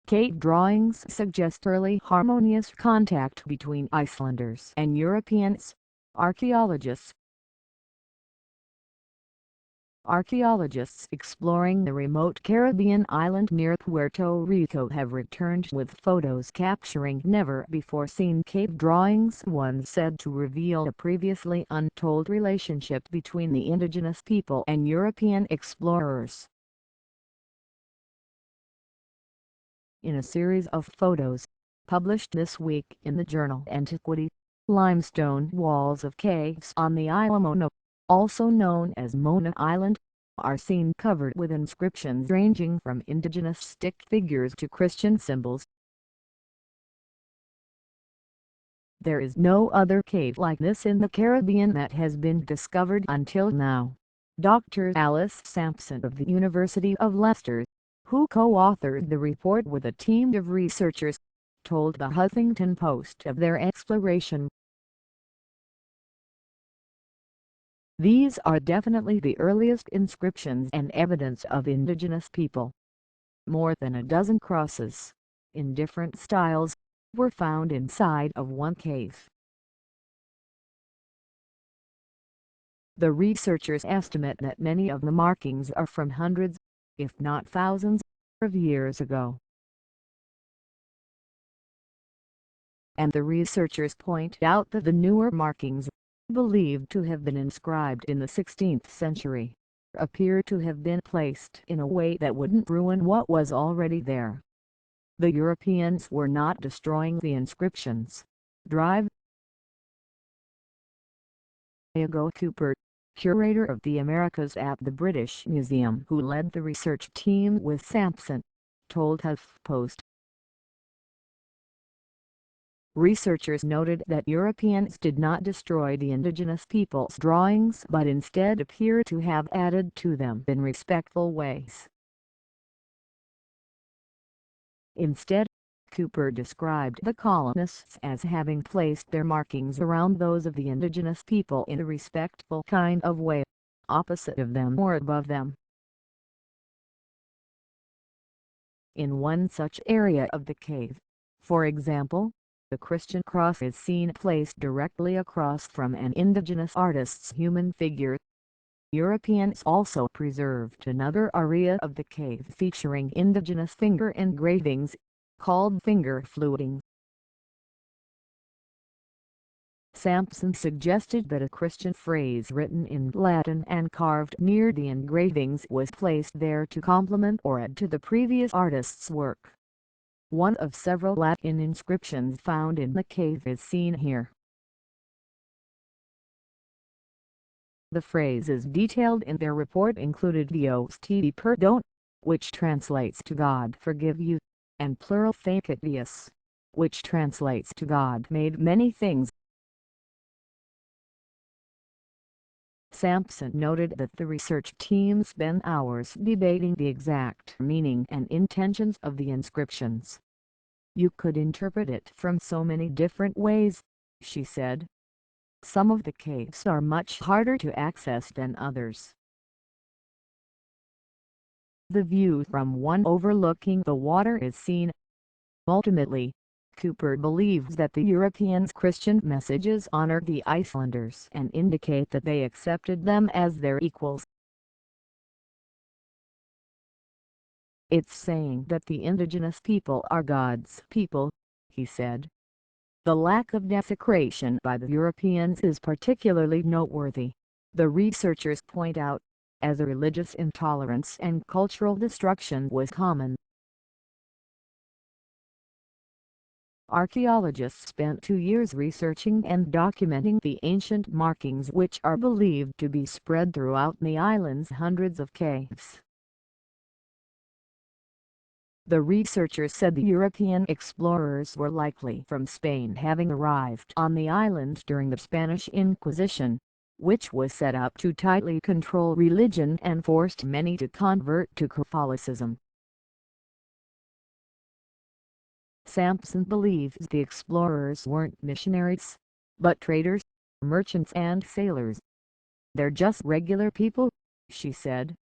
Cave drawings suggest early harmonious contact between Icelanders and Europeans. Archaeologists Archaeologists exploring the remote Caribbean island near Puerto Rico have returned with photos capturing never-before-seen cave drawings, one said to reveal a previously untold relationship between the indigenous people and European explorers. In a series of photos, published this week in the journal Antiquity, limestone walls of caves on the Isla Mona, also known as Mona Island, are seen covered with inscriptions ranging from indigenous stick figures to Christian symbols. There is no other cave like this in the Caribbean that has been discovered until now, Dr. Alice Sampson of the University of Leicester, who co-authored the report with a team of researchers, told the Huffington Post of their exploration. These are definitely the earliest inscriptions and evidence of indigenous people. More than a dozen crosses, in different styles, were found inside of one cave. The researchers estimate that many of the markings are from hundreds, if not thousands, of years ago. And the researchers point out that the newer markings, believed to have been inscribed in the 16th century, appear to have been placed in a way that wouldn't ruin what was already there. The Europeans were not destroying the inscriptions. Drive. Diego Cooper, curator of the Americas at the British Museum who led the research team with Sampson, told HuffPost. Researchers noted that Europeans did not destroy the indigenous people's drawings but instead appear to have added to them in respectful ways. Instead, Cooper described the colonists as having placed their markings around those of the indigenous people in a respectful kind of way, opposite of them or above them. In one such area of the cave, for example, the Christian cross is seen placed directly across from an indigenous artist's human figure. Europeans also preserved another area of the cave featuring indigenous finger engravings, called finger fluting. Sampson suggested that a Christian phrase written in Latin and carved near the engravings was placed there to complement or add to the previous artist's work. One of several Latin inscriptions found in the cave is seen here. The phrases detailed in their report included Dios te perdone, which translates to God forgive you, and plural fecit Deus, which translates to God made many things. Sampson noted that the research team spent hours debating the exact meaning and intentions of the inscriptions. You could interpret it from so many different ways, she said. Some of the caves are much harder to access than others. The view from one overlooking the water is seen. Ultimately, Cooper believes that the Europeans' Christian messages honor the Icelanders and indicate that they accepted them as their equals. It's saying that the indigenous people are God's people, he said. The lack of desecration by the Europeans is particularly noteworthy, the researchers point out, as religious intolerance and cultural destruction was common. Archaeologists spent 2 years researching and documenting the ancient markings which are believed to be spread throughout the island's hundreds of caves. The researchers said the European explorers were likely from Spain, having arrived on the island during the Spanish Inquisition, which was set up to tightly control religion and forced many to convert to Catholicism. Sampson believes the explorers weren't missionaries, but traders, merchants and sailors. They're just regular people, she said.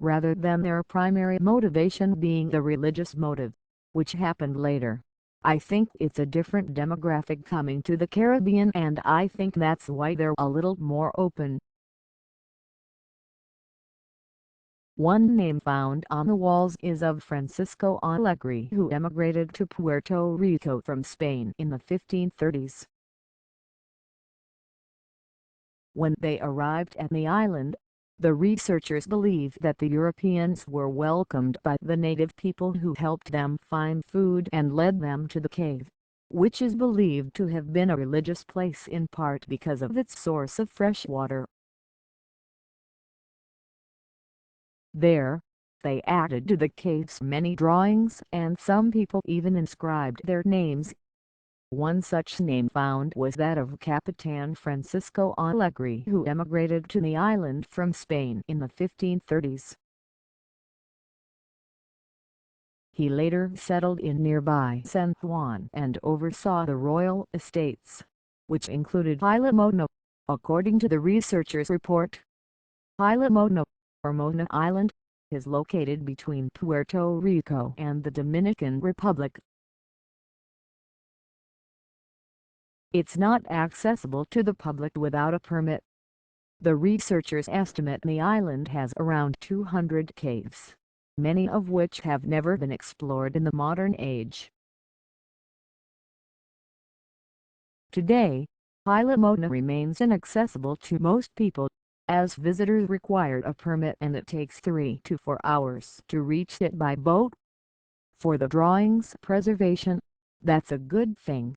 rather than their primary motivation being the religious motive, which happened later. I think it's a different demographic coming to the Caribbean, and I think that's why they're a little more open. One name found on the walls is of Francisco Alegre, who emigrated to Puerto Rico from Spain in the 1530s. When they arrived at the island, the researchers believe that the Europeans were welcomed by the native people who helped them find food and led them to the cave, which is believed to have been a religious place in part because of its source of fresh water. There, they added to the caves many drawings, and some people even inscribed their names. One such name found was that of Capitan Francisco Alegre, who emigrated to the island from Spain in the 1530s. He later settled in nearby San Juan and oversaw the royal estates, which included Isla, according to the researchers' report. Isla, or Mona Island, is located between Puerto Rico and the Dominican Republic. It's not accessible to the public without a permit. The researchers estimate the island has around 200 caves, many of which have never been explored in the modern age. Today, Isla Mona remains inaccessible to most people, as visitors require a permit and it takes 3 to 4 hours to reach it by boat. For the drawing's preservation, that's a good thing.